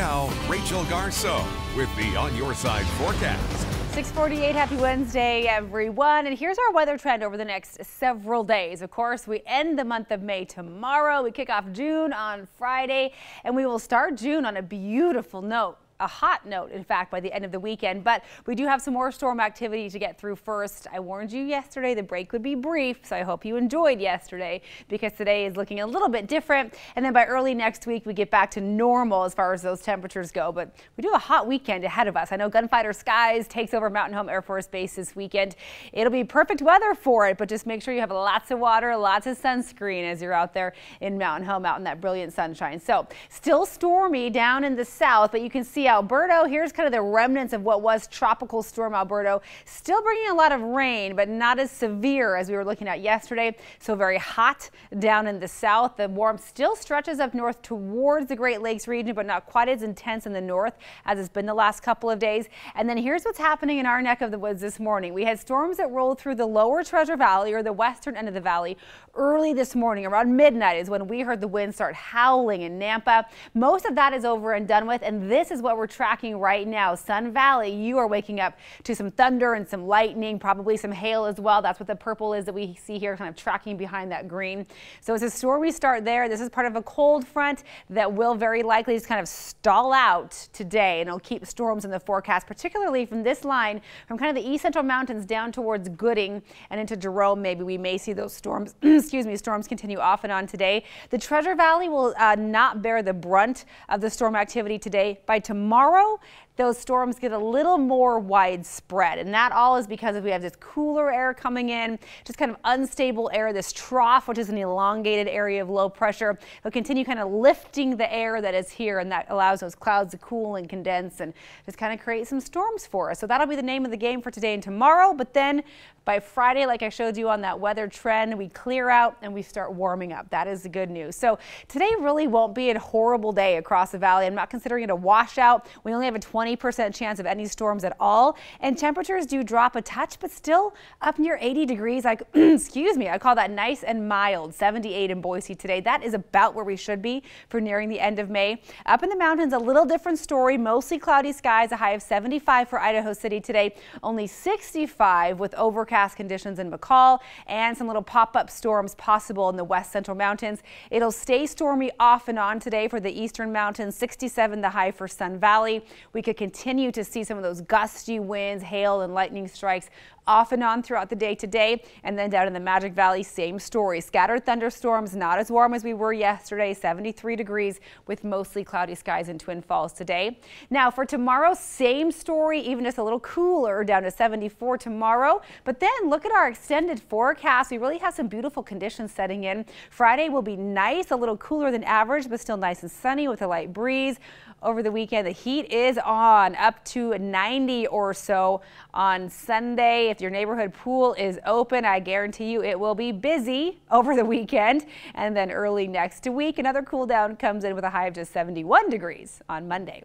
Now, Rachel Garceau with the On Your Side forecast. 6:48, happy Wednesday, everyone. And here's our weather trend over the next several days. Of course, we end the month of May tomorrow. We kick off June on Friday, and we will start June on a beautiful note. A hot note, in fact, by the end of the weekend. But we do have some more storm activity to get through first. I warned you yesterday the break would be brief, so I hope you enjoyed yesterday because today is looking a little bit different. And then by early next week, we get back to normal as far as those temperatures go. But we do have a hot weekend ahead of us. I know Gunfighter Skies takes over Mountain Home Air Force Base this weekend. It'll be perfect weather for it, but just make sure you have lots of water, lots of sunscreen as you're out there in Mountain Home, out in that brilliant sunshine. So still stormy down in the south, but you can see Alberto, here's kind of the remnants of what was Tropical Storm Alberto, still bringing a lot of rain, but not as severe as we were looking at yesterday. So very hot down in the south. The warmth still stretches up north towards the Great Lakes region, but not quite as intense in the north as it's been the last couple of days. And then here's what's happening in our neck of the woods this morning. We had storms that rolled through the lower Treasure Valley, or the western end of the valley, early this morning. Around midnight is when we heard the wind start howling in Nampa. Most of that is over and done with, and this is what we're tracking right now. Sun Valley, you are waking up to some thunder and some lightning, probably some hail as well. That's what the purple is that we see here, kind of tracking behind that green. So it's a stormy start there. This is part of a cold front that will very likely just kind of stall out today, and it'll keep storms in the forecast, particularly from this line from kind of the east central mountains down towards Gooding and into Jerome. Maybe we may see those storms, storms continue off and on today. The Treasure Valley will not bear the brunt of the storm activity today. By tomorrow, those storms get a little more widespread, and that all is because we have this cooler air coming in, just kind of unstable air. This trough, which is an elongated area of low pressure, will continue kind of lifting the air that is here, and that allows those clouds to cool and condense and just kind of create some storms for us. So that'll be the name of the game for today and tomorrow. But then by Friday, like I showed you on that weather trend, we clear out and we start warming up. That is the good news. So today really won't be a horrible day across the valley. I'm not considering it a washout. We only have a 20% chance of any storms at all, and temperatures do drop a touch, but still up near 80 degrees. Excuse me, I call that nice and mild. 78 in Boise today. That is about where we should be for nearing the end of May. Up in the mountains, a little different story. Mostly cloudy skies, a high of 75 for Idaho City today. Only 65 with overcast conditions in McCall, and some little pop-up storms possible in the west central mountains. It'll stay stormy off and on today for the eastern mountains. 67 the high for Sun Valley. We could continue to see some of those gusty winds, hail and lightning strikes off and on throughout the day today. And then down in the Magic Valley, same story. Scattered thunderstorms, not as warm as we were yesterday, 73 degrees with mostly cloudy skies in Twin Falls today. Now for tomorrow, same story, even just a little cooler, down to 74 tomorrow. But then look at our extended forecast. We really have some beautiful conditions setting in. Friday will be nice, a little cooler than average, but still nice and sunny with a light breeze. Over the weekend, the heat is on, up to 90 or so on Sunday. If your neighborhood pool is open, I guarantee you it will be busy over the weekend. And then early next week, another cool down comes in with a high of just 71 degrees on Monday.